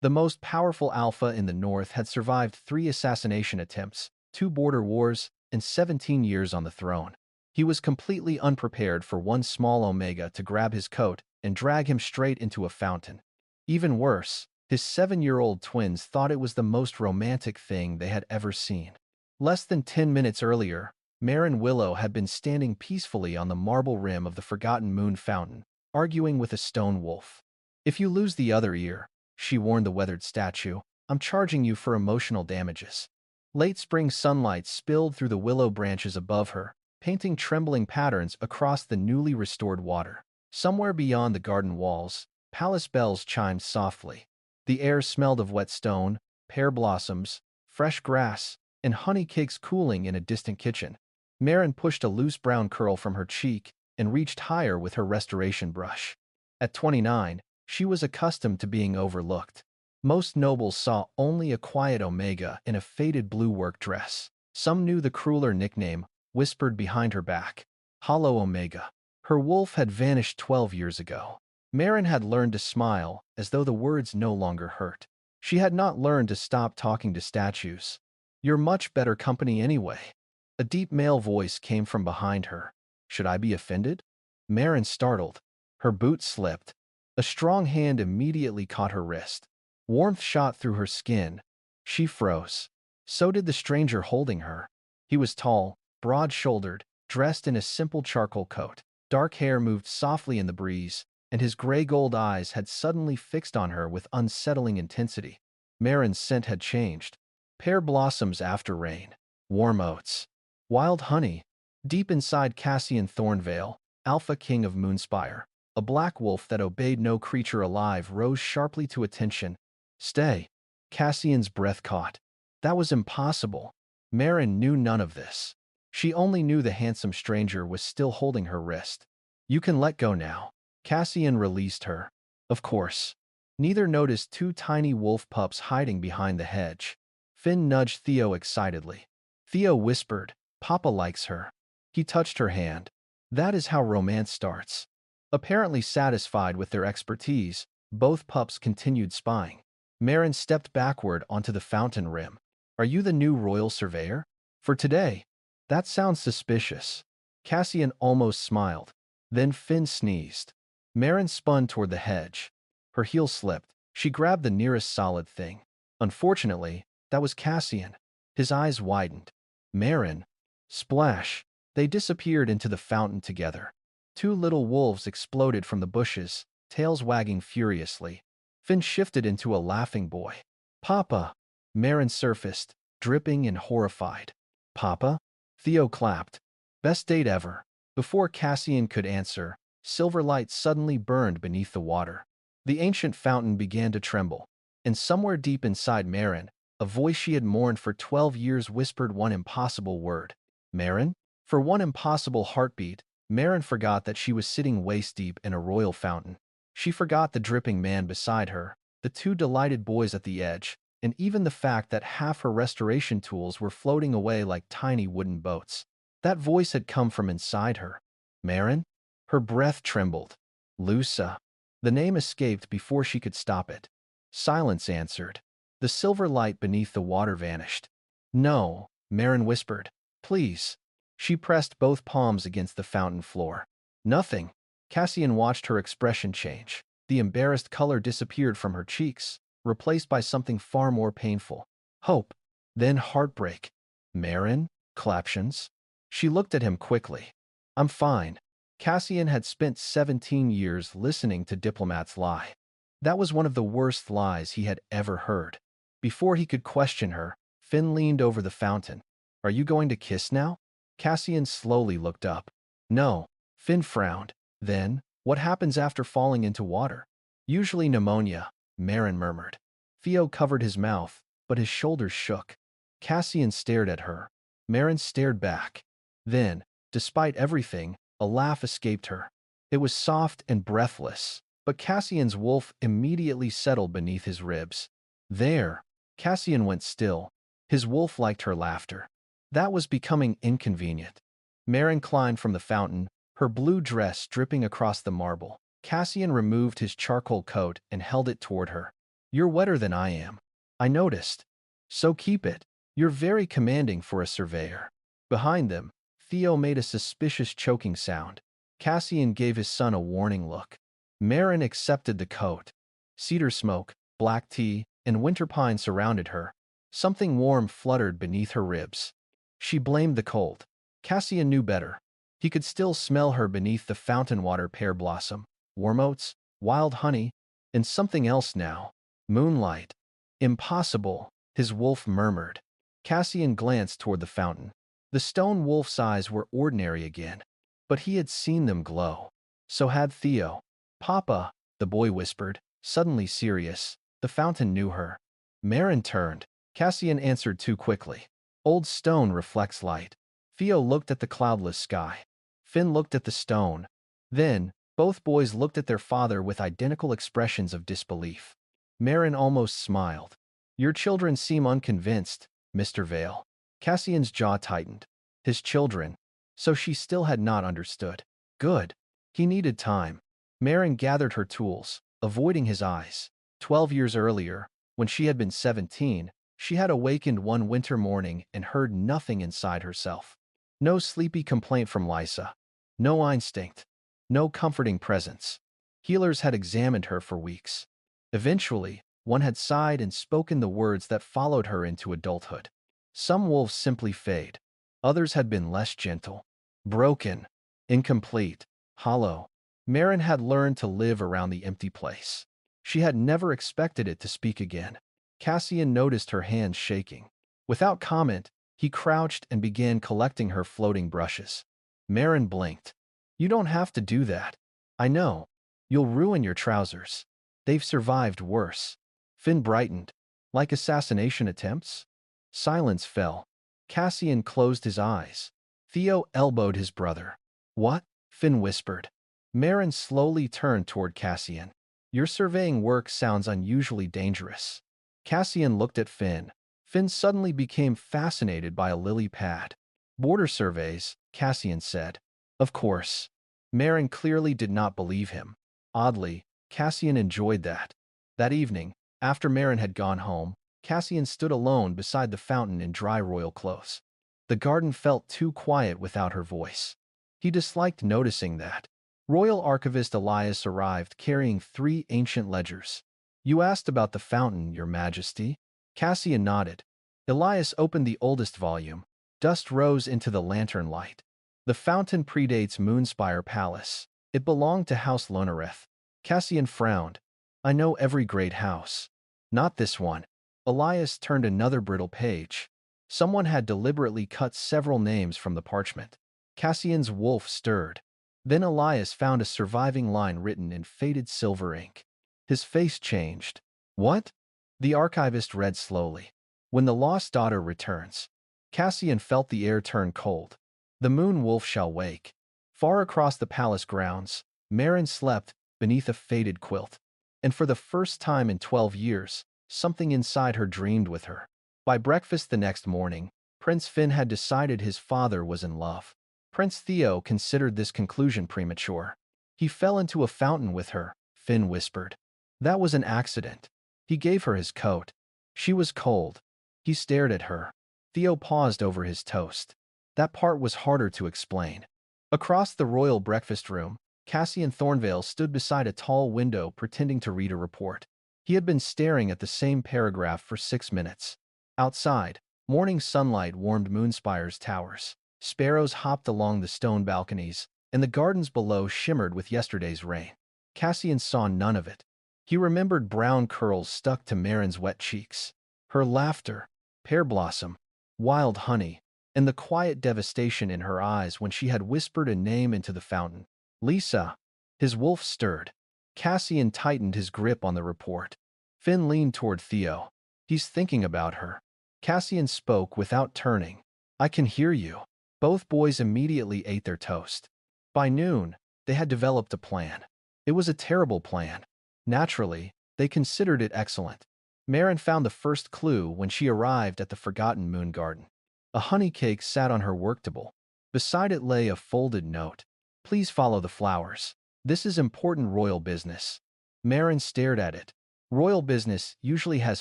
The most powerful alpha in the North had survived 3 assassination attempts, 2 border wars, and 17 years on the throne. He was completely unprepared for one small Omega to grab his coat and drag him straight into a fountain. Even worse, his 7-year-old twins thought it was the most romantic thing they had ever seen. Less than 10 minutes earlier, Maren Willow had been standing peacefully on the marble rim of the Forgotten Moon fountain, arguing with a stone wolf. "If you lose the other ear," she warned the weathered statue, "I'm charging you for emotional damages." Late spring sunlight spilled through the willow branches above her, painting trembling patterns across the newly restored water. Somewhere beyond the garden walls, palace bells chimed softly. The air smelled of wet stone, pear blossoms, fresh grass, and honey cakes cooling in a distant kitchen. Maren pushed a loose brown curl from her cheek and reached higher with her restoration brush. At 29, she was accustomed to being overlooked. Most nobles saw only a quiet Omega in a faded blue work dress. Some knew the crueler nickname, whispered behind her back, Hollow Omega. Her wolf had vanished 12 years ago. Maren had learned to smile, as though the words no longer hurt. She had not learned to stop talking to statues. "You're much better company anyway." A deep male voice came from behind her. "Should I be offended?" Maren startled. Her boot slipped. A strong hand immediately caught her wrist. Warmth shot through her skin. She froze. So did the stranger holding her. He was tall, broad-shouldered, dressed in a simple charcoal coat. Dark hair moved softly in the breeze, and his gray-gold eyes had suddenly fixed on her with unsettling intensity. Maren's scent had changed. Pear blossoms after rain. Warm oats. Wild honey. Deep inside Cassian Thornvale, Alpha King of Moonspire, a black wolf that obeyed no creature alive rose sharply to attention. "Stay." Cassian's breath caught. That was impossible. Maren knew none of this. She only knew the handsome stranger was still holding her wrist. "You can let go now." Cassian released her. Of course. Neither noticed 2 tiny wolf pups hiding behind the hedge. Finn nudged Theo excitedly. Theo whispered, "Papa likes her." He touched her hand. That is how romance starts. Apparently satisfied with their expertise, both pups continued spying. Maren stepped backward onto the fountain rim. "Are you the new royal surveyor? For today?" "That sounds suspicious." Cassian almost smiled. Then Finn sneezed. Maren spun toward the hedge. Her heel slipped. She grabbed the nearest solid thing. Unfortunately, that was Cassian. His eyes widened. "Maren." Splash. They disappeared into the fountain together. 2 little wolves exploded from the bushes, tails wagging furiously. Finn shifted into a laughing boy. "Papa." Maren surfaced, dripping and horrified. "Papa?" Theo clapped. "Best date ever." Before Cassian could answer, silver light suddenly burned beneath the water. The ancient fountain began to tremble, and somewhere deep inside Maren, a voice she had mourned for 12 years whispered one impossible word. "Maren?" For one impossible heartbeat, Maren forgot that she was sitting waist-deep in a royal fountain. She forgot the dripping man beside her, the 2 delighted boys at the edge, and even the fact that half her restoration tools were floating away like tiny wooden boats. That voice had come from inside her. "Maren?" Her breath trembled. "Lusa." The name escaped before she could stop it. Silence answered. The silver light beneath the water vanished. "No," Maren whispered. "Please." She pressed both palms against the fountain floor. "Nothing." Cassian watched her expression change. The embarrassed color disappeared from her cheeks, replaced by something far more painful. Hope. Then heartbreak. "Maren?" Claptions. She looked at him quickly. "I'm fine." Cassian had spent 17 years listening to diplomats lie. That was one of the worst lies he had ever heard. Before he could question her, Finn leaned over the fountain. "Are you going to kiss now?" Cassian slowly looked up. "No." Finn frowned. "Then, what happens after falling into water?" "Usually pneumonia," Maren murmured. Theo covered his mouth, but his shoulders shook. Cassian stared at her. Maren stared back. Then, despite everything, a laugh escaped her. It was soft and breathless, but Cassian's wolf immediately settled beneath his ribs. "There." Cassian went still. His wolf liked her laughter. That was becoming inconvenient. Maren climbed from the fountain, her blue dress dripping across the marble. Cassian removed his charcoal coat and held it toward her. You're wetter than I am. I noticed. So keep it. You're very commanding for a surveyor. Behind them, Theo made a suspicious choking sound. Cassian gave his son a warning look. Maren accepted the coat. Cedar smoke, black tea, and winter pine surrounded her. Something warm fluttered beneath her ribs. She blamed the cold. Cassian knew better. He could still smell her beneath the fountain water pear blossom, warm oats, wild honey, and something else now. Moonlight. Impossible, his wolf murmured. Cassian glanced toward the fountain. The stone wolf's eyes were ordinary again, but he had seen them glow. So had Theo. Papa, the boy whispered, suddenly serious. The fountain knew her. Maren turned. Cassian answered too quickly. Old stone reflects light. Theo looked at the cloudless sky. Finn looked at the stone. Then, both boys looked at their father with identical expressions of disbelief. Maren almost smiled. Your children seem unconvinced, Mr. Vale. Cassian's jaw tightened. His children. So she still had not understood. Good. He needed time. Maren gathered her tools, avoiding his eyes. 12 years earlier, when she had been 17, she had awakened one winter morning and heard nothing inside herself. No sleepy complaint from Lysa. No instinct. No comforting presence. Healers had examined her for weeks. Eventually, one had sighed and spoken the words that followed her into adulthood. Some wolves simply fade. Others had been less gentle. Broken. Incomplete. Hollow. Maren had learned to live around the empty place. She had never expected it to speak again. Cassian noticed her hands shaking. Without comment, he crouched and began collecting her floating brushes. Maren blinked. You don't have to do that. I know. You'll ruin your trousers. They've survived worse. Finn brightened. Like assassination attempts? Silence fell. Cassian closed his eyes. Theo elbowed his brother. What? Finn whispered. Maren slowly turned toward Cassian. Your surveying work sounds unusually dangerous. Cassian looked at Finn. Finn suddenly became fascinated by a lily pad. Border surveys, Cassian said. Of course. Maren clearly did not believe him. Oddly, Cassian enjoyed that. That evening, after Maren had gone home, Cassian stood alone beside the fountain in dry royal clothes. The garden felt too quiet without her voice. He disliked noticing that. Royal Archivist Elias arrived carrying 3 ancient ledgers. You asked about the fountain, Your Majesty? Cassian nodded. Elias opened the oldest volume. Dust rose into the lantern light. The fountain predates Moonspire Palace. It belonged to House Lonereth. Cassian frowned. I know every great house. Not this one. Elias turned another brittle page. Someone had deliberately cut several names from the parchment. Cassian's wolf stirred. Then Elias found a surviving line written in faded silver ink. His face changed. What? The archivist read slowly. When the lost daughter returns. Cassian felt the air turn cold. The moon wolf shall wake. Far across the palace grounds, Maren slept beneath a faded quilt. And for the first time in 12 years, something inside her dreamed with her. By breakfast the next morning, Prince Finn had decided his father was in love. Prince Theo considered this conclusion premature. He fell into a fountain with her, Finn whispered. That was an accident. He gave her his coat. She was cold. He stared at her. Theo paused over his toast. That part was harder to explain. Across the royal breakfast room, Cassian Thornvale stood beside a tall window pretending to read a report. He had been staring at the same paragraph for 6 minutes. Outside, morning sunlight warmed Moonspire's towers. Sparrows hopped along the stone balconies, and the gardens below shimmered with yesterday's rain. Cassian saw none of it. He remembered brown curls stuck to Maren's wet cheeks, her laughter, pear blossom, wild honey, and the quiet devastation in her eyes when she had whispered a name into the fountain. Lisa. His wolf stirred. Cassian tightened his grip on the report. Finn leaned toward Theo. He's thinking about her. Cassian spoke without turning. I can hear you. Both boys immediately ate their toast. By noon, they had developed a plan. It was a terrible plan. Naturally, they considered it excellent. Maren found the first clue when she arrived at the forgotten moon garden. A honey cake sat on her work table. Beside it lay a folded note. Please follow the flowers. This is important royal business. Maren stared at it. Royal business usually has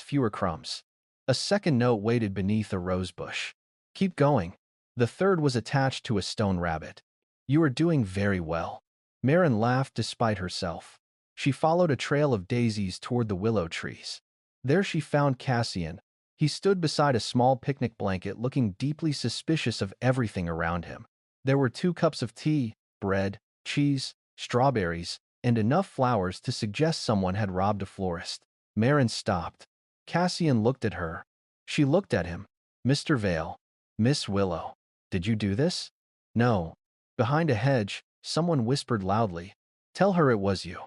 fewer crumbs. A second note waited beneath a rose bush. Keep going. The third was attached to a stone rabbit. You are doing very well. Maren laughed despite herself. She followed a trail of daisies toward the willow trees. There she found Cassian. He stood beside a small picnic blanket looking deeply suspicious of everything around him. There were 2 cups of tea, bread, cheese, strawberries, and enough flowers to suggest someone had robbed a florist. Maren stopped. Cassian looked at her. She looked at him. Mr. Vale. Miss Willow. Did you do this? No. Behind a hedge, someone whispered loudly. Tell her it was you.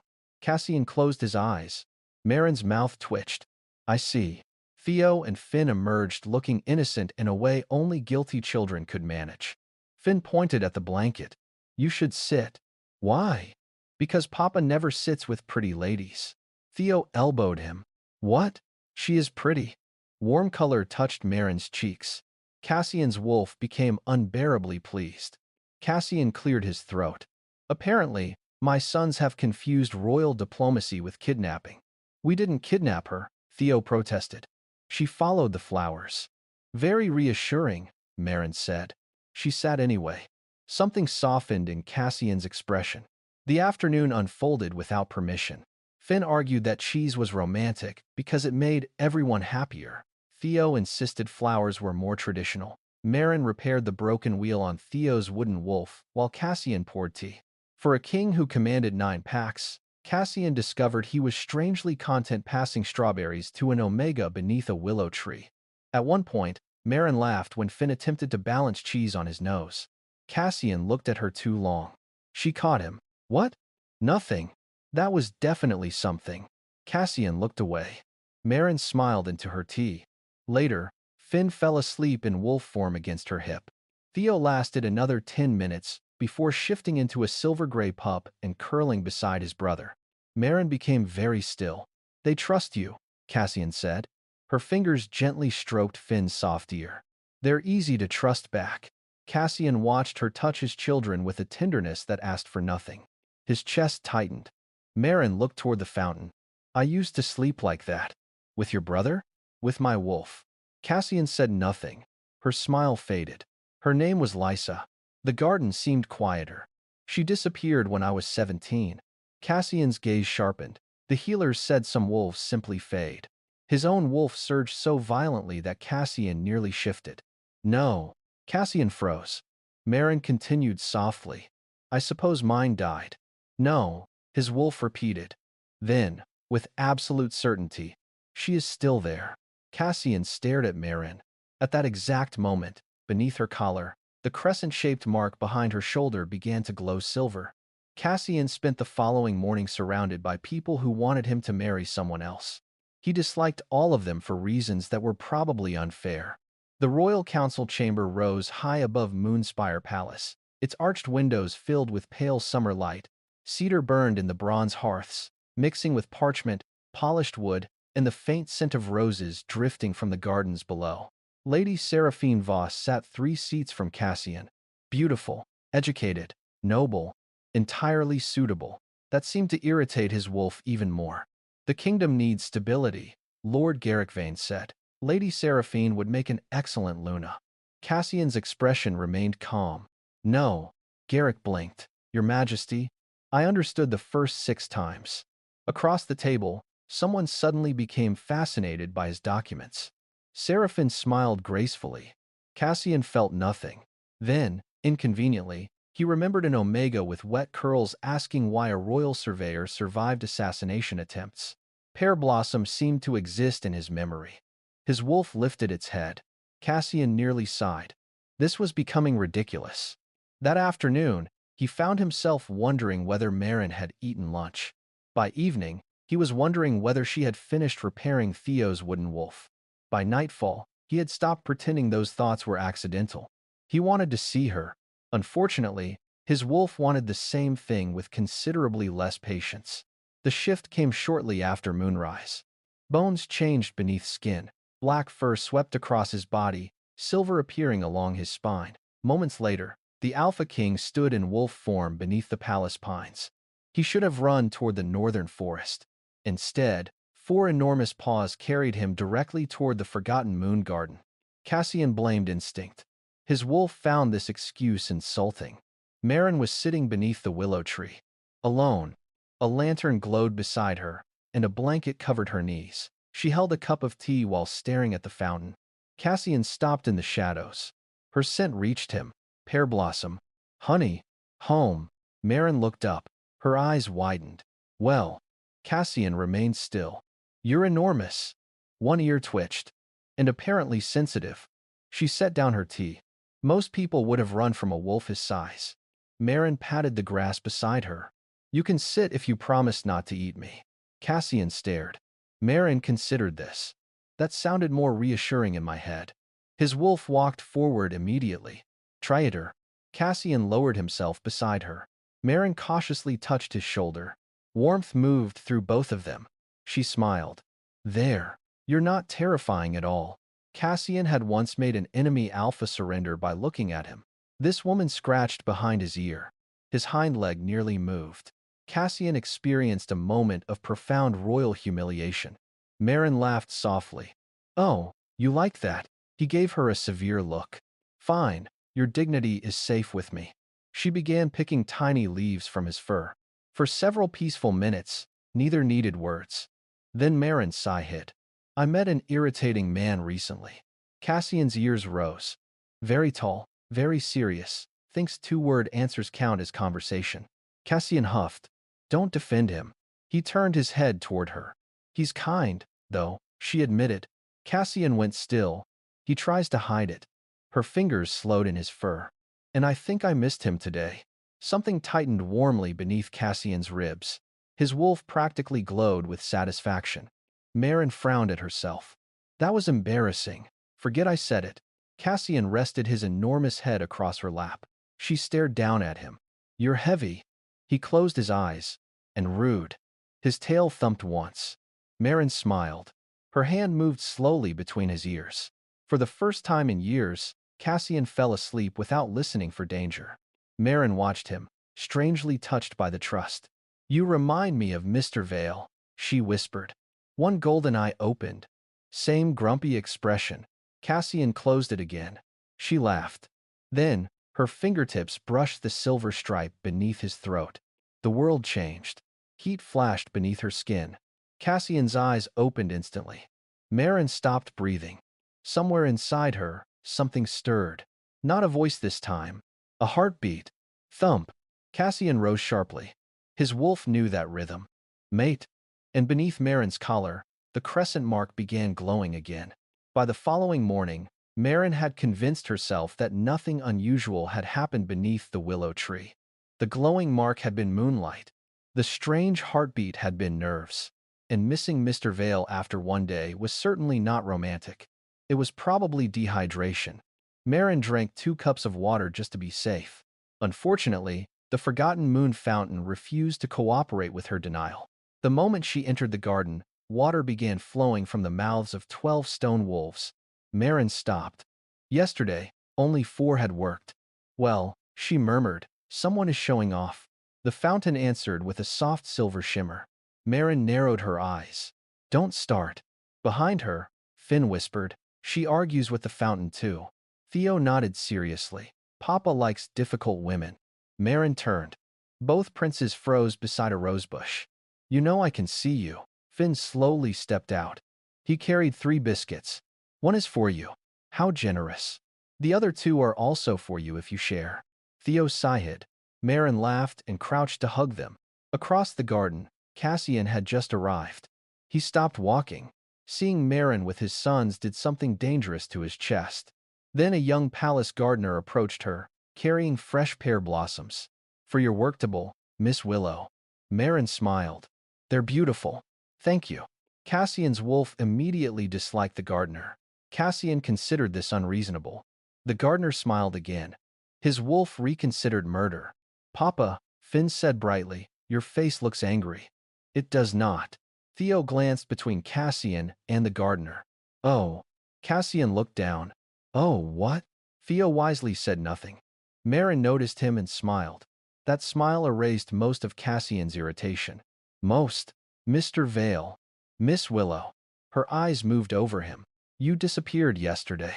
Cassian closed his eyes. Maren's mouth twitched. I see. Theo and Finn emerged looking innocent in a way only guilty children could manage. Finn pointed at the blanket. You should sit. Why? Because Papa never sits with pretty ladies. Theo elbowed him. What? She is pretty. Warm color touched Maren's cheeks. Cassian's wolf became unbearably pleased. Cassian cleared his throat. Apparently, my sons have confused royal diplomacy with kidnapping. We didn't kidnap her, Theo protested. She followed the flowers. Very reassuring, Maren said. She sat anyway. Something softened in Cassian's expression. The afternoon unfolded without permission. Finn argued that cheese was romantic because it made everyone happier. Theo insisted flowers were more traditional. Maren repaired the broken wheel on Theo's wooden wolf while Cassian poured tea. For a king who commanded 9 packs, Cassian discovered he was strangely content passing strawberries to an omega beneath a willow tree. At one point, Maren laughed when Finn attempted to balance cheese on his nose. Cassian looked at her too long. She caught him. What? Nothing. That was definitely something. Cassian looked away. Maren smiled into her tea. Later, Finn fell asleep in wolf form against her hip. Theo lasted another 10 minutes before shifting into a silver-gray pup and curling beside his brother. Maren became very still. They trust you, Cassian said. Her fingers gently stroked Finn's soft ear. They're easy to trust back. Cassian watched her touch his children with a tenderness that asked for nothing. His chest tightened. Maren looked toward the fountain. I used to sleep like that. With your brother? With my wolf. Cassian said nothing. Her smile faded. Her name was Lysa. The garden seemed quieter. She disappeared when I was 17. Cassian's gaze sharpened. The healers said some wolves simply fade. His own wolf surged so violently that Cassian nearly shifted. No. Cassian froze. Maren continued softly. I suppose mine died. No. His wolf repeated. Then, with absolute certainty, she is still there. Cassian stared at Maren. At that exact moment, beneath her collar, the crescent-shaped mark behind her shoulder began to glow silver. Cassian spent the following morning surrounded by people who wanted him to marry someone else. He disliked all of them for reasons that were probably unfair. The royal council chamber rose high above Moonspire Palace, its arched windows filled with pale summer light. Cedar burned in the bronze hearths, mixing with parchment, polished wood, and the faint scent of roses drifting from the gardens below. Lady Seraphine Voss sat 3 seats from Cassian. Beautiful, educated, noble, entirely suitable. That seemed to irritate his wolf even more. The kingdom needs stability, Lord Garrickvane said. Lady Seraphine would make an excellent Luna. Cassian's expression remained calm. No, Garrick blinked. Your Majesty, I understood the first 6 times. Across the table, someone suddenly became fascinated by his documents. Seraphine smiled gracefully. Cassian felt nothing. Then, inconveniently, he remembered an omega with wet curls asking why a royal surveyor survived assassination attempts. Pear blossom seemed to exist in his memory. His wolf lifted its head. Cassian nearly sighed. This was becoming ridiculous. That afternoon, he found himself wondering whether Maren had eaten lunch. By evening, he was wondering whether she had finished repairing Theo's wooden wolf. By nightfall, he had stopped pretending those thoughts were accidental. He wanted to see her. Unfortunately, his wolf wanted the same thing with considerably less patience. The shift came shortly after moonrise. Bones changed beneath skin. Black fur swept across his body, silver appearing along his spine. Moments later, the Alpha King stood in wolf form beneath the palace pines. He should have run toward the northern forest. Instead, 4 enormous paws carried him directly toward the forgotten moon garden. Cassian blamed instinct. His wolf found this excuse insulting. Maren was sitting beneath the willow tree, alone. A lantern glowed beside her, and a blanket covered her knees. She held a cup of tea while staring at the fountain. Cassian stopped in the shadows. Her scent reached him. Pear blossom. Honey. Home. Maren looked up. Her eyes widened. Well. Cassian remained still. You're enormous. One ear twitched. And apparently sensitive. She set down her tea. Most people would have run from a wolf his size. Maren patted the grass beside her. You can sit if you promise not to eat me. Cassian stared. Maren considered this. That sounded more reassuring in my head. His wolf walked forward immediately. Traitor. Cassian lowered himself beside her. Maren cautiously touched his shoulder. Warmth moved through both of them. She smiled. There. You're not terrifying at all. Cassian had once made an enemy alpha surrender by looking at him. This woman scratched behind his ear. His hind leg nearly moved. Cassian experienced a moment of profound royal humiliation. Maren laughed softly. Oh, you like that? He gave her a severe look. Fine, your dignity is safe with me. She began picking tiny leaves from his fur. For several peaceful minutes, neither needed words. Then Maren's sigh hit. I met an irritating man recently. Cassian's ears rose. Very tall, very serious, thinks 2-word answers count as conversation. Cassian huffed. Don't defend him. He turned his head toward her. He's kind, though, she admitted. Cassian went still. He tries to hide it. Her fingers slowed in his fur. And I think I missed him today. Something tightened warmly beneath Cassian's ribs. His wolf practically glowed with satisfaction. Maren frowned at herself. That was embarrassing. Forget I said it. Cassian rested his enormous head across her lap. She stared down at him. You're heavy. He closed his eyes. And rude. His tail thumped once. Maren smiled. Her hand moved slowly between his ears. For the first time in years, Cassian fell asleep without listening for danger. Maren watched him, strangely touched by the trust. You remind me of Mr. Vale, she whispered. One golden eye opened. Same grumpy expression. Cassian closed it again. She laughed. Then, her fingertips brushed the silver stripe beneath his throat. The world changed. Heat flashed beneath her skin. Cassian's eyes opened instantly. Maren stopped breathing. Somewhere inside her, something stirred. Not a voice this time. A heartbeat. Thump. Cassian rose sharply. His wolf knew that rhythm. Mate. And beneath Maren's collar, the crescent mark began glowing again. By the following morning, Maren had convinced herself that nothing unusual had happened beneath the willow tree. The glowing mark had been moonlight. The strange heartbeat had been nerves. And missing Mr. Vale after one day was certainly not romantic. It was probably dehydration. Maren drank 2 cups of water just to be safe. Unfortunately, the forgotten moon fountain refused to cooperate with her denial. The moment she entered the garden, water began flowing from the mouths of 12 stone wolves. Maren stopped. Yesterday, only 4 had worked. Well, she murmured, someone is showing off. The fountain answered with a soft silver shimmer. Maren narrowed her eyes. Don't start. Behind her, Finn whispered, she argues with the fountain too. Theo nodded seriously. Papa likes difficult women. Maren turned. Both princes froze beside a rosebush. You know I can see you. Finn slowly stepped out. He carried 3 biscuits. One is for you. How generous. The other 2 are also for you if you share. Theo sighed. Maren laughed and crouched to hug them. Across the garden, Cassian had just arrived. He stopped walking. Seeing Maren with his sons did something dangerous to his chest. Then a young palace gardener approached her, carrying fresh pear blossoms. For your worktable, Miss Willow. Maren smiled. They're beautiful. Thank you. Cassian's wolf immediately disliked the gardener. Cassian considered this unreasonable. The gardener smiled again. His wolf reconsidered murder. Papa, Finn said brightly, your face looks angry. It does not. Theo glanced between Cassian and the gardener. Oh. Cassian looked down. Oh, what? Theo wisely said nothing. Maren noticed him and smiled. That smile erased most of Cassian's irritation. Most. Mr. Vale. Miss Willow. Her eyes moved over him. You disappeared yesterday.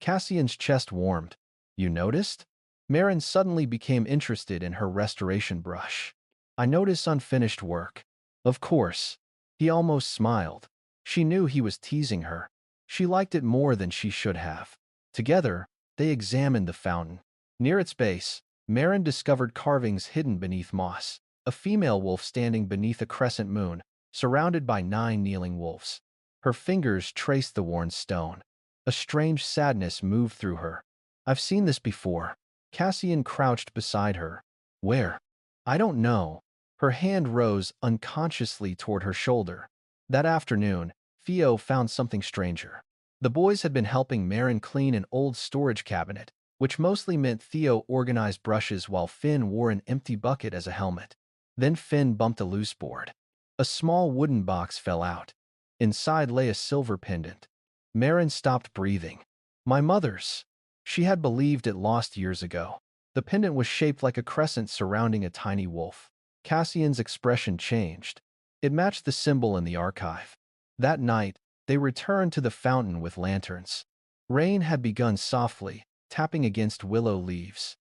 Cassian's chest warmed. You noticed? Maren suddenly became interested in her restoration brush. I notice unfinished work. Of course. He almost smiled. She knew he was teasing her. She liked it more than she should have. Together, they examined the fountain. Near its base, Maren discovered carvings hidden beneath moss. A female wolf standing beneath a crescent moon, surrounded by 9 kneeling wolves. Her fingers traced the worn stone. A strange sadness moved through her. I've seen this before. Cassian crouched beside her. Where? I don't know. Her hand rose unconsciously toward her shoulder. That afternoon, Theo found something stranger. The boys had been helping Maren clean an old storage cabinet, which mostly meant Theo organized brushes while Finn wore an empty bucket as a helmet. Then Finn bumped a loose board. A small wooden box fell out. Inside lay a silver pendant. Maren stopped breathing. My mother's. She had believed it lost years ago. The pendant was shaped like a crescent surrounding a tiny wolf. Cassian's expression changed. It matched the symbol in the archive. That night, they returned to the fountain with lanterns. Rain had begun softly, tapping against willow leaves.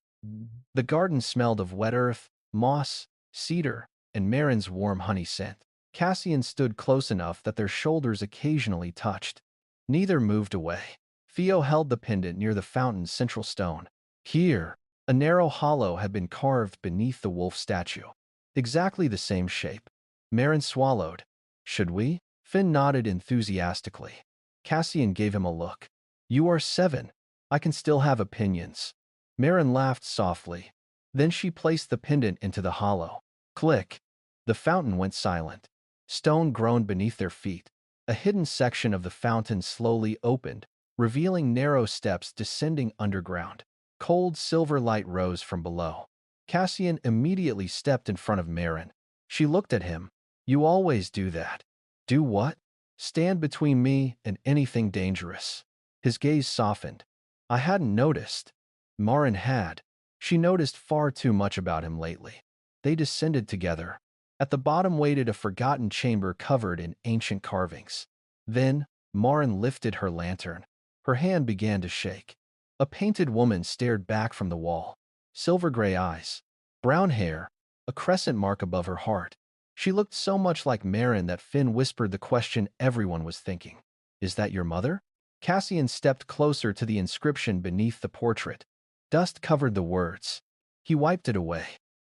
The garden smelled of wet earth, moss, cedar, and Maren's warm honey scent. Cassian stood close enough that their shoulders occasionally touched. Neither moved away. Theo held the pendant near the fountain's central stone. Here, a narrow hollow had been carved beneath the wolf statue. Exactly the same shape. Maren swallowed. Should we? Finn nodded enthusiastically. Cassian gave him a look. You are 7. I can still have opinions. Maren laughed softly. Then she placed the pendant into the hollow. Click. The fountain went silent. Stone groaned beneath their feet. A hidden section of the fountain slowly opened, revealing narrow steps descending underground. Cold silver light rose from below. Cassian immediately stepped in front of Maren. She looked at him. You always do that. Do what? Stand between me and anything dangerous. His gaze softened. I hadn't noticed. Maren had. She noticed far too much about him lately. They descended together. At the bottom waited a forgotten chamber covered in ancient carvings. Then, Maren lifted her lantern. Her hand began to shake. A painted woman stared back from the wall. Silver-gray eyes, brown hair, a crescent mark above her heart. She looked so much like Maren that Finn whispered the question everyone was thinking. Is that your mother? Cassian stepped closer to the inscription beneath the portrait. Dust covered the words. He wiped it away.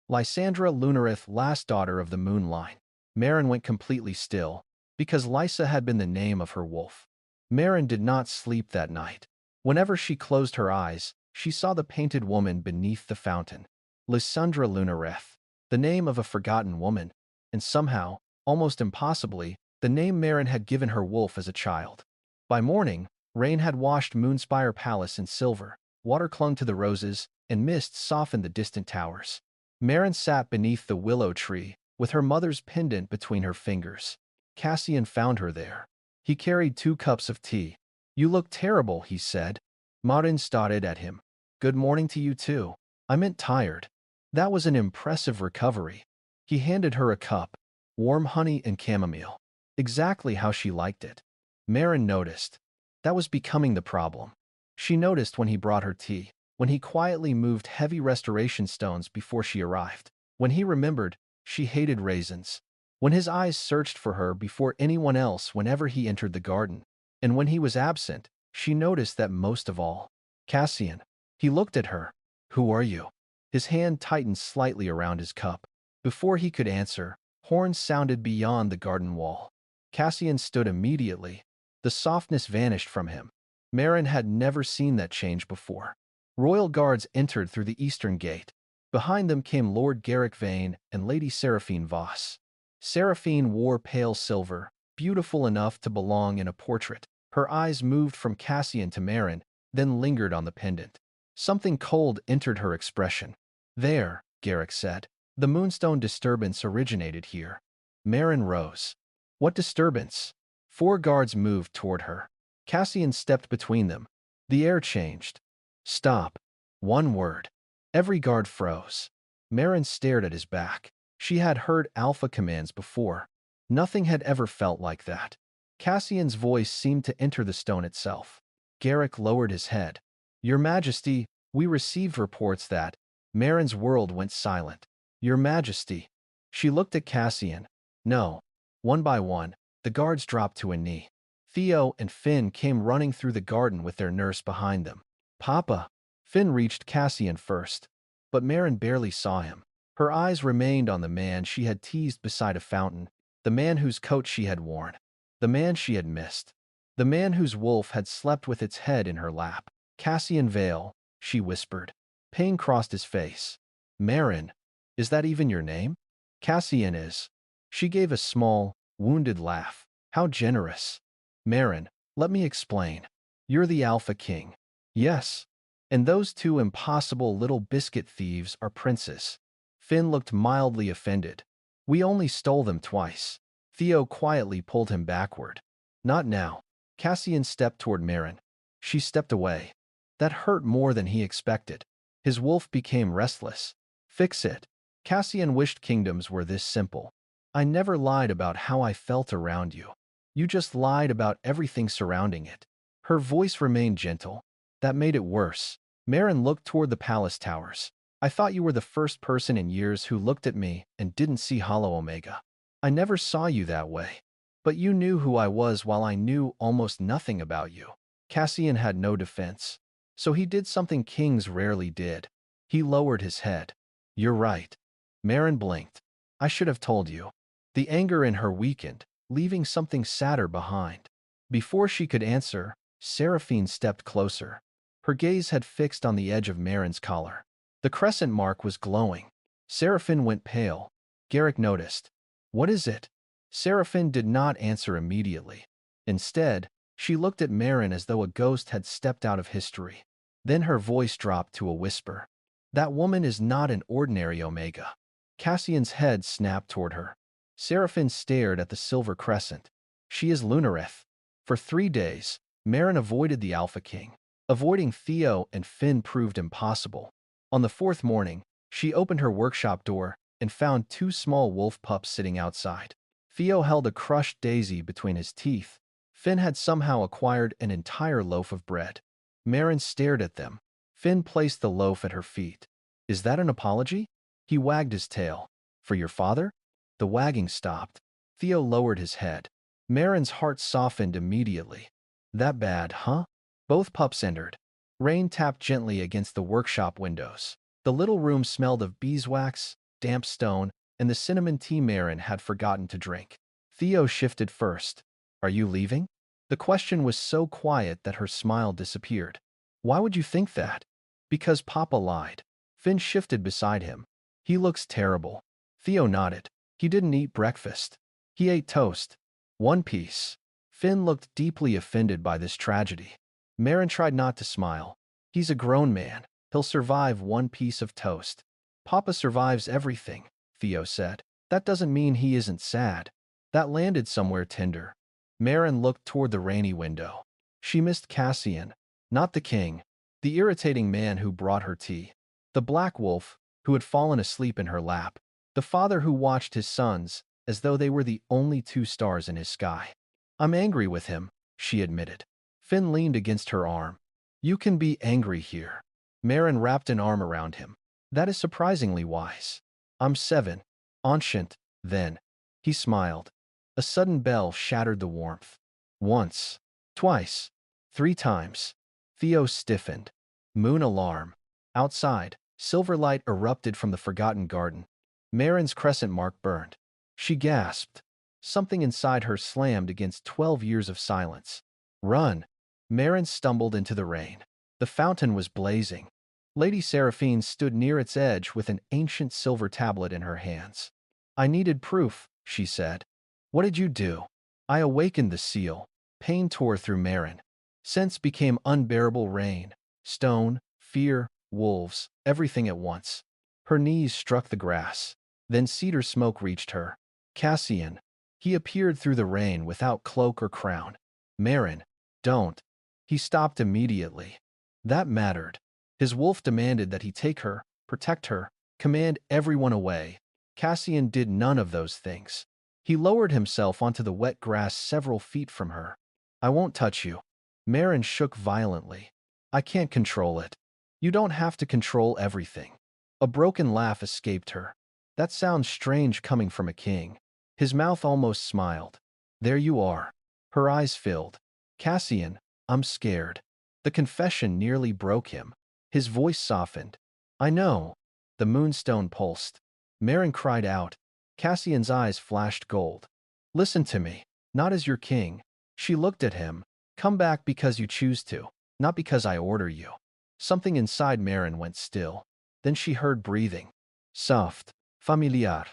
Lysandra Lunarith, last daughter of the moon line. Maren went completely still, because Lysa had been the name of her wolf. Maren did not sleep that night. Whenever she closed her eyes, she saw the painted woman beneath the fountain. Lysandra Lunarith, the name of a forgotten woman, and somehow, almost impossibly, the name Maren had given her wolf as a child. By morning, rain had washed Moonspire Palace in silver, water clung to the roses, and mist softened the distant towers. Maren sat beneath the willow tree, with her mother's pendant between her fingers. Cassian found her there. He carried 2 cups of tea. You look terrible, he said. Maren started at him. Good morning to you too. I meant tired. That was an impressive recovery. He handed her a cup. Warm honey and chamomile. Exactly how she liked it. Maren noticed. That was becoming the problem. She noticed when he brought her tea, when he quietly moved heavy restoration stones before she arrived. When he remembered, she hated raisins. When his eyes searched for her before anyone else whenever he entered the garden. And when he was absent, she noticed that most of all. Cassian. He looked at her. Who are you? His hand tightened slightly around his cup. Before he could answer, horns sounded beyond the garden wall. Cassian stood immediately. The softness vanished from him. Maren had never seen that change before. Royal guards entered through the eastern gate. Behind them came Lord Garrick Vane and Lady Seraphine Voss. Seraphine wore pale silver, beautiful enough to belong in a portrait. Her eyes moved from Cassian to Maren, then lingered on the pendant. Something cold entered her expression. There, Garrick said. The moonstone disturbance originated here. Maren rose. What disturbance? 4 guards moved toward her. Cassian stepped between them. The air changed. Stop. One word. Every guard froze. Maren stared at his back. She had heard alpha commands before. Nothing had ever felt like that. Cassian's voice seemed to enter the stone itself. Garrick lowered his head. Your Majesty, we received reports that Maren's world went silent. Your Majesty. She looked at Cassian. No. One by one, the guards dropped to a knee. Theo and Finn came running through the garden with their nurse behind them. Papa. Finn reached Cassian first, but Maren barely saw him. Her eyes remained on the man she had teased beside a fountain, the man whose coat she had worn, the man she had missed, the man whose wolf had slept with its head in her lap. Cassian Vale, she whispered. Pain crossed his face. Maren, is that even your name? Cassian is. She gave a small, wounded laugh. How generous. Maren, let me explain. You're the Alpha King. Yes. And those two impossible little biscuit thieves are princes. Finn looked mildly offended. We only stole them twice. Theo quietly pulled him backward. Not now. Cassian stepped toward Maren. She stepped away. That hurt more than he expected. His wolf became restless. Fix it. Cassian wished kingdoms were this simple. I never lied about how I felt around you. You just lied about everything surrounding it. Her voice remained gentle. That made it worse. Maren looked toward the palace towers. I thought you were the first person in years who looked at me and didn't see Hollow Omega. I never saw you that way. But you knew who I was while I knew almost nothing about you. Cassian had no defense. So he did something kings rarely did. He lowered his head. You're right. Maren blinked. I should have told you. The anger in her weakened, leaving something sadder behind. Before she could answer, Seraphine stepped closer. Her gaze had fixed on the edge of Maren's collar. The crescent mark was glowing. Seraphine went pale. Garrick noticed. What is it? Seraphine did not answer immediately. Instead, she looked at Maren as though a ghost had stepped out of history. Then her voice dropped to a whisper. That woman is not an ordinary Omega. Cassian's head snapped toward her. Seraphine stared at the silver crescent. She is Lunareth. For 3 days, Maren avoided the Alpha King. Avoiding Theo and Finn proved impossible. On the 4th morning, she opened her workshop door and found 2 small wolf pups sitting outside. Theo held a crushed daisy between his teeth. Finn had somehow acquired an entire loaf of bread. Maren stared at them. Finn placed the loaf at her feet. Is that an apology? He wagged his tail. For your father? The wagging stopped. Theo lowered his head. Maren's heart softened immediately. That bad, huh? Both pups entered. Rain tapped gently against the workshop windows. The little room smelled of beeswax, damp stone, and the cinnamon tea Maren had forgotten to drink. Theo shifted first. Are you leaving? The question was so quiet that her smile disappeared. Why would you think that? Because Papa lied. Finn shifted beside him. He looks terrible. Theo nodded. He didn't eat breakfast. He ate toast. 1 piece. Finn looked deeply offended by this tragedy. Maren tried not to smile. He's a grown man. He'll survive 1 piece of toast. Papa survives everything, Theo said. That doesn't mean he isn't sad. That landed somewhere tender. Maren looked toward the rainy window. She missed Cassian, not the king, the irritating man who brought her tea, the black wolf who had fallen asleep in her lap, the father who watched his sons as though they were the only 2 stars in his sky. I'm angry with him, she admitted. Finn leaned against her arm. You can be angry here. Maren wrapped an arm around him. That is surprisingly wise. I'm 7. Ancient, then. He smiled. A sudden bell shattered the warmth. Once. Twice. 3 times. Theo stiffened. Moon alarm. Outside, silver light erupted from the forgotten garden. Maren's crescent mark burned. She gasped. Something inside her slammed against 12 years of silence. Run! Maren stumbled into the rain. The fountain was blazing. Lady Seraphine stood near its edge with an ancient silver tablet in her hands. I needed proof, she said. What did you do? I awakened the seal. Pain tore through Maren. Sense became unbearable rain, stone, fear, wolves, everything at once. Her knees struck the grass. Then cedar smoke reached her. Cassian. He appeared through the rain without cloak or crown. Maren, don't. He stopped immediately. That mattered. His wolf demanded that he take her, protect her, command everyone away. Cassian did none of those things. He lowered himself onto the wet grass several feet from her. I won't touch you. Maren shook violently. I can't control it. You don't have to control everything. A broken laugh escaped her. That sounds strange coming from a king. His mouth almost smiled. There you are. Her eyes filled. Cassian, I'm scared. The confession nearly broke him. His voice softened. I know. The moonstone pulsed. Maren cried out. Cassian's eyes flashed gold. Listen to me. Not as your king. She looked at him. Come back because you choose to, not because I order you. Something inside Maren went still. Then she heard breathing. Soft. Familiar.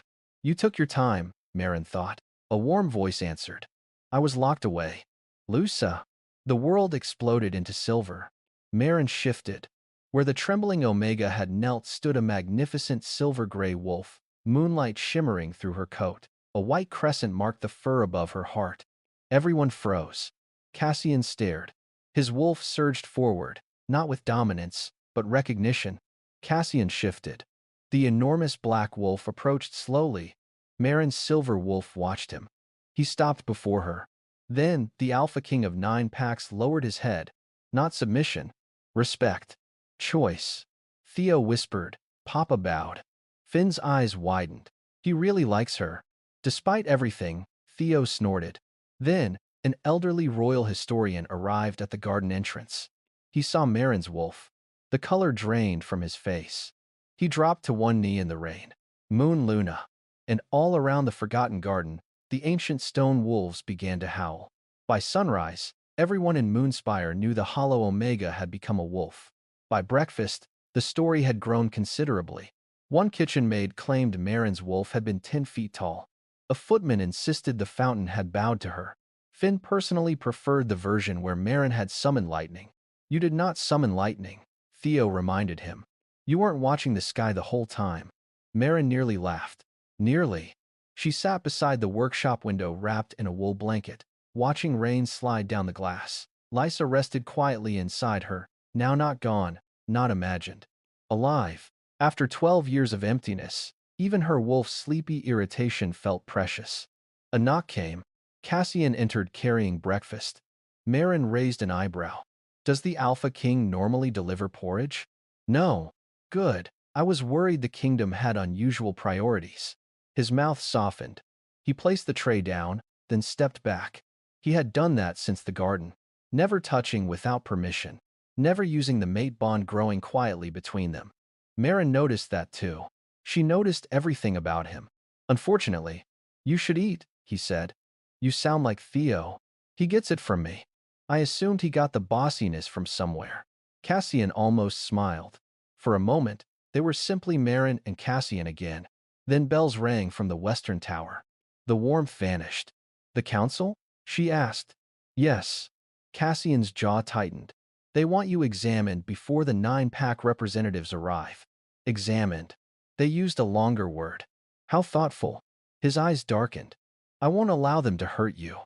You took your time, Maren thought. A warm voice answered. I was locked away. Lusa. The world exploded into silver. Maren shifted. Where the trembling Omega had knelt stood a magnificent silver-gray wolf, moonlight shimmering through her coat. A white crescent marked the fur above her heart. Everyone froze. Cassian stared. His wolf surged forward, not with dominance, but recognition. Cassian shifted. The enormous black wolf approached slowly. Maren's silver wolf watched him. He stopped before her. Then, the Alpha King of 9 packs lowered his head. Not submission. Respect. Choice. Theo whispered. Papa bowed. Finn's eyes widened. He really likes her. Despite everything, Theo snorted. Then, an elderly royal historian arrived at the garden entrance. He saw Maren's wolf. The color drained from his face. He dropped to one knee in the rain. Moon Luna. And all around the forgotten garden, the ancient stone wolves began to howl. By sunrise, everyone in Moonspire knew the hollow Omega had become a wolf. By breakfast, the story had grown considerably. One kitchen maid claimed Maren's wolf had been 10 feet tall. A footman insisted the fountain had bowed to her. Finn personally preferred the version where Maren had summoned lightning. You did not summon lightning, Theo reminded him. You weren't watching the sky the whole time. Maren nearly laughed. Nearly. She sat beside the workshop window wrapped in a wool blanket, watching rain slide down the glass. Lysa rested quietly inside her, now not gone, not imagined. Alive. After 12 years of emptiness, even her wolf's sleepy irritation felt precious. A knock came. Cassian entered carrying breakfast. Maren raised an eyebrow. Does the Alpha King normally deliver porridge? No. Good. I was worried the kingdom had unusual priorities. His mouth softened. He placed the tray down, then stepped back. He had done that since the garden. Never touching without permission. Never using the mate bond growing quietly between them. Maren noticed that too. She noticed everything about him. Unfortunately, you should eat, he said. You sound like Theo. He gets it from me. I assumed he got the bossiness from somewhere. Cassian almost smiled. For a moment, they were simply Maren and Cassian again. Then bells rang from the western tower. The warmth vanished. The council? She asked. Yes. Cassian's jaw tightened. They want you examined before the 9-pack representatives arrive. Examined. They used a longer word. How thoughtful. His eyes darkened. I won't allow them to hurt you.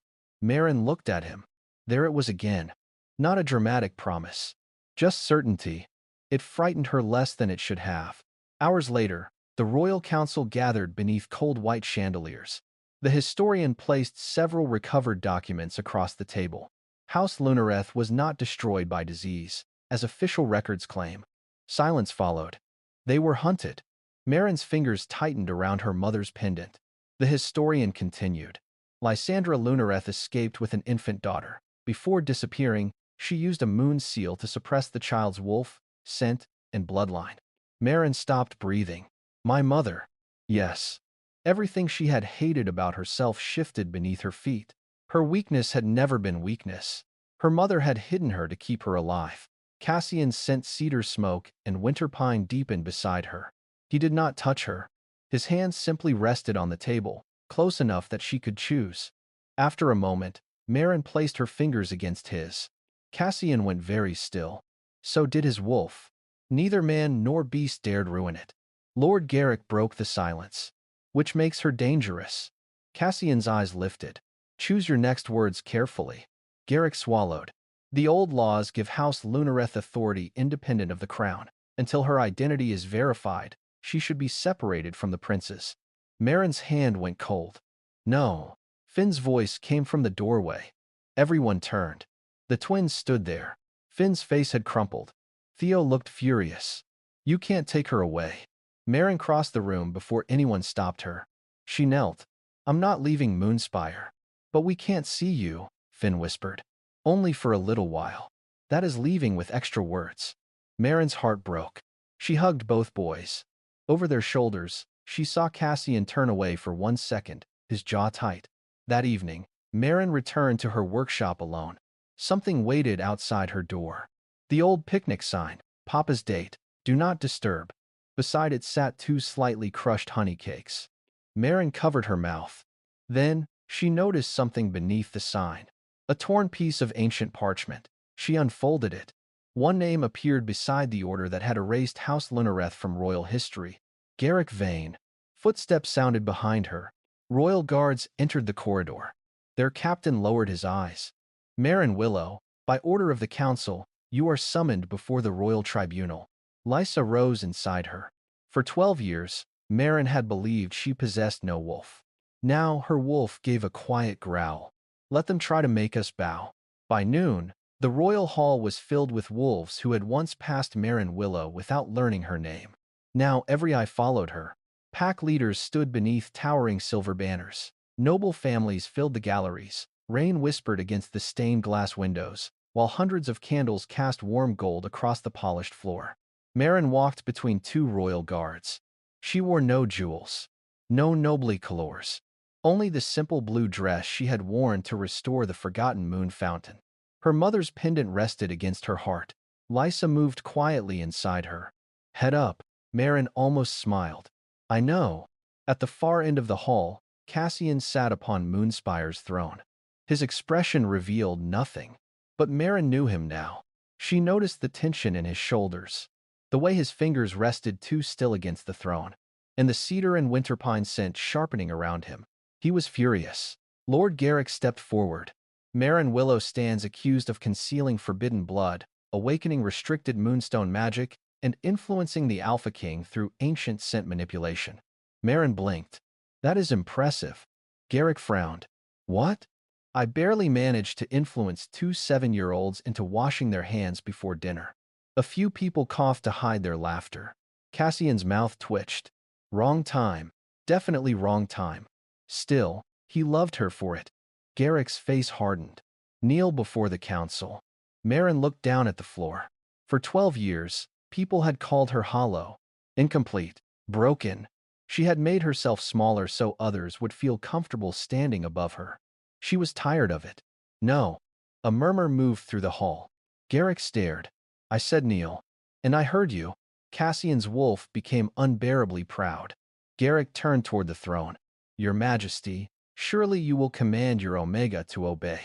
Maren looked at him. There it was again. Not a dramatic promise. Just certainty. It frightened her less than it should have. Hours later, the royal council gathered beneath cold white chandeliers. The historian placed several recovered documents across the table. House Lunareth was not destroyed by disease, as official records claim. Silence followed. They were hunted. Maren's fingers tightened around her mother's pendant. The historian continued. Lysandra Lunareth escaped with an infant daughter. Before disappearing, she used a moon seal to suppress the child's wolf, scent, and bloodline. Maren stopped breathing. My mother. Yes. Everything she had hated about herself shifted beneath her feet. Her weakness had never been weakness. Her mother had hidden her to keep her alive. Cassian sent cedar smoke and winter pine deepened beside her. He did not touch her. His hands simply rested on the table, close enough that she could choose. After a moment, Maren placed her fingers against his. Cassian went very still. So did his wolf. Neither man nor beast dared ruin it. Lord Garrick broke the silence. Which makes her dangerous? Cassian's eyes lifted. Choose your next words carefully. Garrick swallowed. The old laws give House Lunareth authority independent of the crown. Until her identity is verified, she should be separated from the princes. Maren's hand went cold. No. Finn's voice came from the doorway. Everyone turned. The twins stood there. Finn's face had crumpled. Theo looked furious. You can't take her away. Maren crossed the room before anyone stopped her. She knelt. I'm not leaving Moonspire. But we can't see you, Finn whispered. Only for a little while. That is leaving with extra words. Maren's heart broke. She hugged both boys. Over their shoulders, she saw Cassian turn away for 1 second, his jaw tight. That evening, Maren returned to her workshop alone. Something waited outside her door. The old picnic sign, Papa's date, do not disturb. Beside it sat 2 slightly crushed honey cakes. Maren covered her mouth. Then, she noticed something beneath the sign. A torn piece of ancient parchment. She unfolded it. One name appeared beside the order that had erased House Lunareth from royal history. Garrick Vane. Footsteps sounded behind her. Royal guards entered the corridor. Their captain lowered his eyes. Maren Willow, by order of the council, you are summoned before the royal tribunal. Lysa rose inside her. For 12 years, Maren had believed she possessed no wolf. Now her wolf gave a quiet growl. Let them try to make us bow. By noon, the royal hall was filled with wolves who had once passed Maren Willow without learning her name. Now every eye followed her. Pack leaders stood beneath towering silver banners. Noble families filled the galleries. Rain whispered against the stained glass windows, while hundreds of candles cast warm gold across the polished floor. Maren walked between 2 royal guards. She wore no jewels, no nobly colors, only the simple blue dress she had worn to restore the forgotten moon fountain. Her mother's pendant rested against her heart. Lysa moved quietly inside her. Head up, Maren almost smiled. I know. At the far end of the hall, Cassian sat upon Moonspire's throne. His expression revealed nothing, but Maren knew him now. She noticed the tension in his shoulders, the way his fingers rested too still against the throne, and the cedar and winterpine scent sharpening around him. He was furious. Lord Garrick stepped forward. Maren Willow stands accused of concealing forbidden blood, awakening restricted moonstone magic, and influencing the Alpha King through ancient scent manipulation. Maren blinked. That is impressive. Garrick frowned. What? I barely managed to influence 2 7-year-olds into washing their hands before dinner. A few people coughed to hide their laughter. Cassian's mouth twitched. Wrong time. Definitely wrong time. Still, he loved her for it. Garrick's face hardened. Kneel before the council. Maren looked down at the floor. For 12 years, people had called her hollow, incomplete, broken. She had made herself smaller so others would feel comfortable standing above her. She was tired of it. No. A murmur moved through the hall. Garrick stared. I said kneel. And I heard you. Cassian's wolf became unbearably proud. Garrick turned toward the throne. Your Majesty, surely you will command your Omega to obey.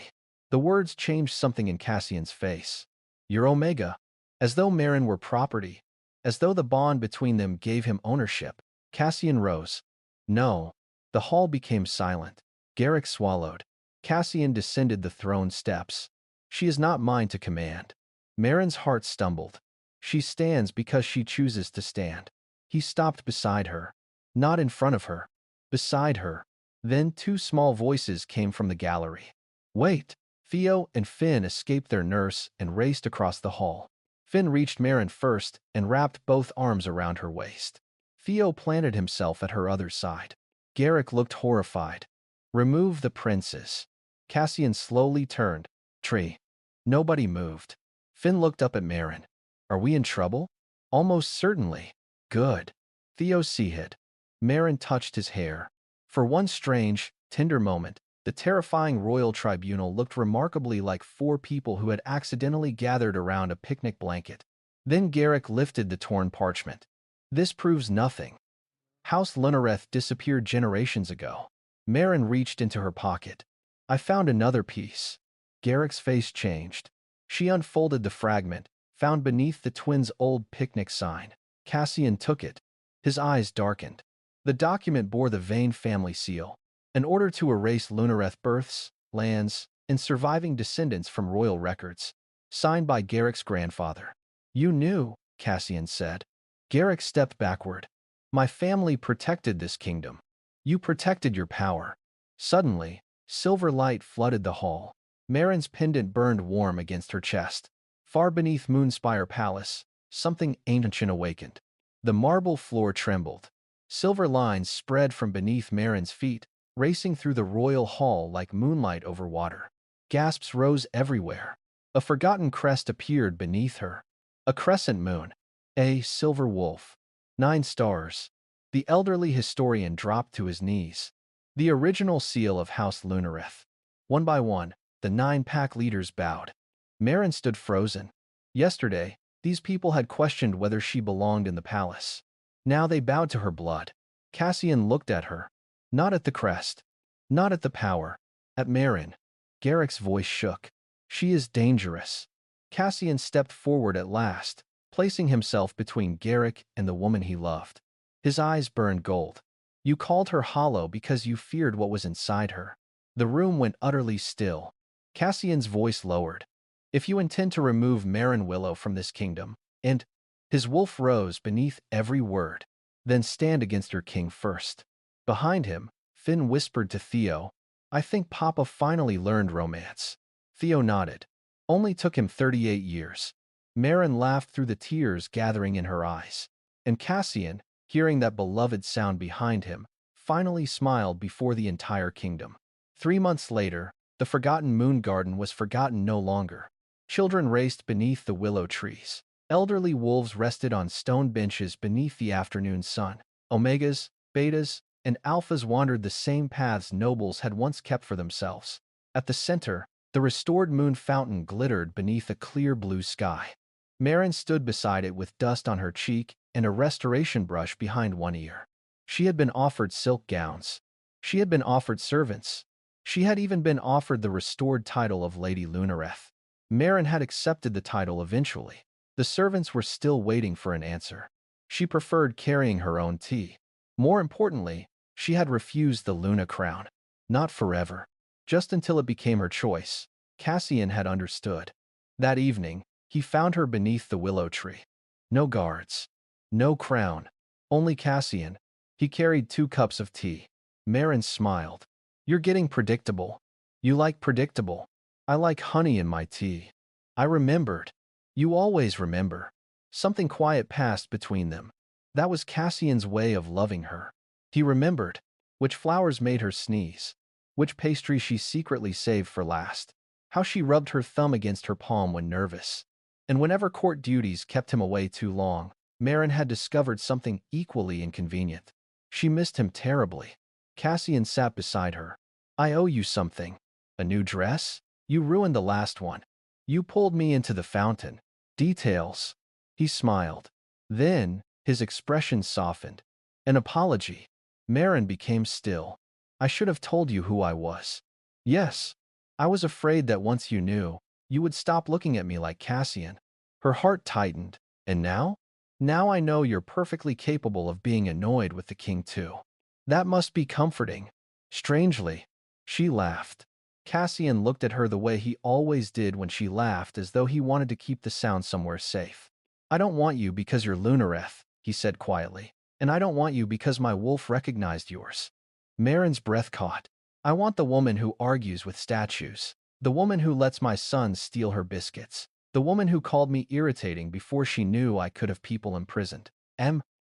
The words changed something in Cassian's face. Your Omega. As though Maren were property. As though the bond between them gave him ownership. Cassian rose. No. The hall became silent. Garrick swallowed. Cassian descended the throne steps. She is not mine to command. Maren's heart stumbled. She stands because she chooses to stand. He stopped beside her. Not in front of her. Beside her. Then 2 small voices came from the gallery. Wait! Theo and Finn escaped their nurse and raced across the hall. Finn reached Maren first and wrapped both arms around her waist. Theo planted himself at her other side. Garrick looked horrified. Remove the princes. Cassian slowly turned. Tree. Nobody moved. Finn looked up at Maren. Are we in trouble? Almost certainly. Good. Theo hid. Maren touched his hair. For one strange, tender moment, the terrifying royal tribunal looked remarkably like 4 people who had accidentally gathered around a picnic blanket. Then Garrick lifted the torn parchment. This proves nothing. House Lunareth disappeared generations ago. Maren reached into her pocket. I found another piece. Garrick's face changed. She unfolded the fragment, found beneath the twins' old picnic sign. Cassian took it. His eyes darkened. The document bore the Vane family seal, an order to erase Lunareth births, lands, and surviving descendants from royal records, signed by Garrick's grandfather. You knew, Cassian said. Garrick stepped backward. My family protected this kingdom. You protected your power. Suddenly, silver light flooded the hall. Maren's pendant burned warm against her chest. Far beneath Moonspire Palace, something ancient awakened. The marble floor trembled. Silver lines spread from beneath Maren's feet, racing through the royal hall like moonlight over water. Gasps rose everywhere. A forgotten crest appeared beneath her. A crescent moon. A silver wolf. 9 stars. The elderly historian dropped to his knees. The original seal of House Lunareth. One by one, the 9 pack leaders bowed. Maren stood frozen. Yesterday, these people had questioned whether she belonged in the palace. Now they bowed to her blood. Cassian looked at her. Not at the crest. Not at the power. At Maren. Garrick's voice shook. She is dangerous. Cassian stepped forward at last, placing himself between Garrick and the woman he loved. His eyes burned gold. You called her hollow because you feared what was inside her. The room went utterly still. Cassian's voice lowered. If you intend to remove Maren Willow from this kingdom, and his wolf rose beneath every word, then stand against your king first. Behind him, Finn whispered to Theo, I think Papa finally learned romance. Theo nodded. Only took him 38 years. Maren laughed through the tears gathering in her eyes. And Cassian, hearing that beloved sound behind him, finally smiled before the entire kingdom. 3 months later, the forgotten moon garden was forgotten no longer. Children raced beneath the willow trees. Elderly wolves rested on stone benches beneath the afternoon sun. Omegas, betas, and alphas wandered the same paths nobles had once kept for themselves. At the center, the restored moon fountain glittered beneath a clear blue sky. Maren stood beside it with dust on her cheek and a restoration brush behind one ear. She had been offered silk gowns. She had been offered servants. She had even been offered the restored title of Lady Lunareth. Maren had accepted the title eventually. The servants were still waiting for an answer. She preferred carrying her own tea. More importantly, she had refused the Luna crown. Not forever. Just until it became her choice. Cassian had understood. That evening, he found her beneath the willow tree. No guards. No crown. Only Cassian. He carried 2 cups of tea. Maren smiled. You're getting predictable. You like predictable. I like honey in my tea. I remembered. You always remember. Something quiet passed between them. That was Cassian's way of loving her. He remembered which flowers made her sneeze, which pastry she secretly saved for last, how she rubbed her thumb against her palm when nervous. And whenever court duties kept him away too long, Maren had discovered something equally inconvenient. She missed him terribly. Cassian sat beside her. I owe you something. A new dress? You ruined the last one. You pulled me into the fountain. Details. He smiled. Then, his expression softened. An apology. Maren became still. I should have told you who I was. Yes. I was afraid that once you knew, you would stop looking at me like Cassian. Her heart tightened. And now? Now I know you're perfectly capable of being annoyed with the king too. That must be comforting. Strangely. She laughed. Cassian looked at her the way he always did when she laughed, as though he wanted to keep the sound somewhere safe. I don't want you because you're Lunareth, he said quietly. And I don't want you because my wolf recognized yours. Maren's breath caught. I want the woman who argues with statues. The woman who lets my son steal her biscuits. The woman who called me irritating before she knew I could have people imprisoned.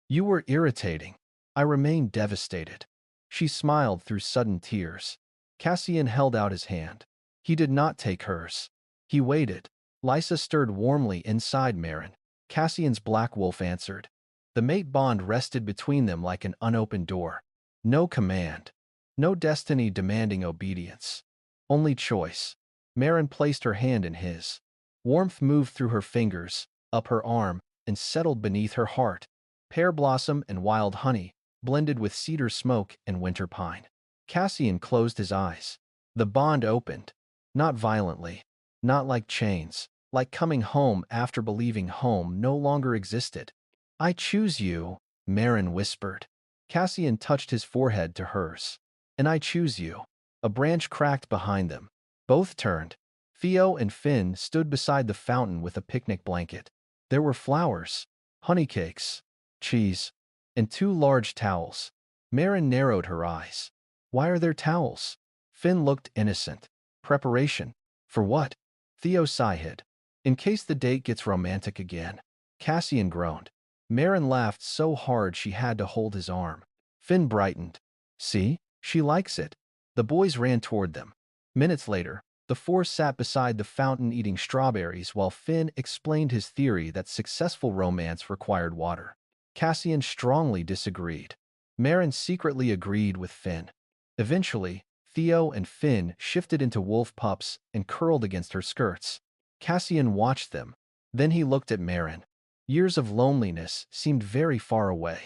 You were irritating. I remained devastated. She smiled through sudden tears. Cassian held out his hand. He did not take hers. He waited. Lysa stirred warmly inside Maren. Cassian's black wolf answered. The mate bond rested between them like an unopened door. No command. No destiny demanding obedience. Only choice. Maren placed her hand in his. Warmth moved through her fingers, up her arm, and settled beneath her heart. Pear blossom and wild honey, blended with cedar smoke and winter pine. Cassian closed his eyes. The bond opened. Not violently. Not like chains. Like coming home after believing home no longer existed. I choose you, Maren whispered. Cassian touched his forehead to hers. And I choose you. A branch cracked behind them. Both turned. Theo and Finn stood beside the fountain with a picnic blanket. There were flowers, honeycakes, cheese, and 2 large towels. Maren narrowed her eyes. Why are there towels? Finn looked innocent. Preparation. For what? Theo sighed. In case the date gets romantic again. Cassian groaned. Maren laughed so hard she had to hold his arm. Finn brightened. See? She likes it. The boys ran toward them. Minutes later, the four sat beside the fountain eating strawberries while Finn explained his theory that successful romance required water. Cassian strongly disagreed. Maren secretly agreed with Finn. Eventually, Theo and Finn shifted into wolf pups and curled against her skirts. Cassian watched them. Then he looked at Maren. Years of loneliness seemed very far away.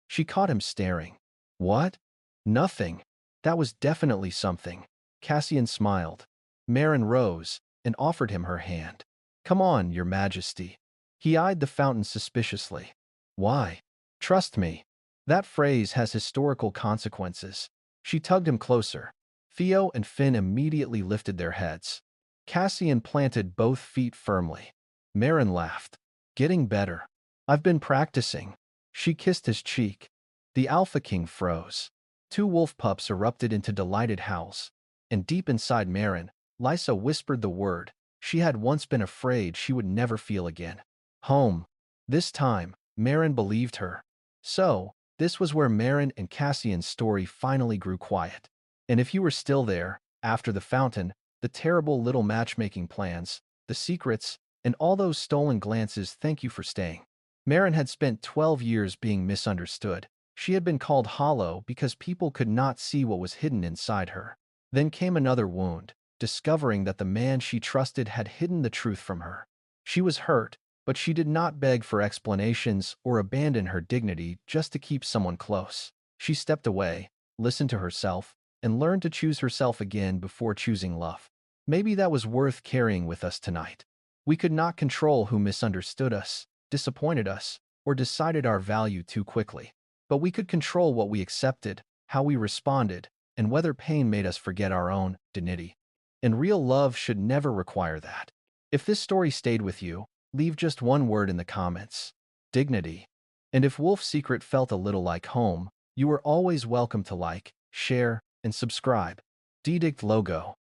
She caught him staring. What? Nothing. That was definitely something. Cassian smiled. Maren rose and offered him her hand. Come on, Your Majesty. He eyed the fountain suspiciously. Why? Trust me. That phrase has historical consequences. She tugged him closer. Theo and Finn immediately lifted their heads. Cassian planted both feet firmly. Maren laughed. Getting better. I've been practicing. She kissed his cheek. The Alpha King froze. Two wolf pups erupted into delighted howls. And deep inside Maren, Lysa whispered the word she had once been afraid she would never feel again. Home. This time, Maren believed her. So, this was where Maren and Cassian's story finally grew quiet. And if you were still there, after the fountain, the terrible little matchmaking plans, the secrets, and all those stolen glances, thank you for staying. Maren had spent 12 years being misunderstood. She had been called hollow because people could not see what was hidden inside her. Then came another wound, discovering that the man she trusted had hidden the truth from her. She was hurt, but she did not beg for explanations or abandon her dignity just to keep someone close. She stepped away, listened to herself, and learned to choose herself again before choosing love. Maybe that was worth carrying with us tonight. We could not control who misunderstood us, disappointed us, or decided our value too quickly. But we could control what we accepted, how we responded, and whether pain made us forget our own dignity. And real love should never require that. If this story stayed with you, leave just one word in the comments. Dignity. And if Wolf's Secret felt a little like home, you are always welcome to like, share, and subscribe. Dedict logo.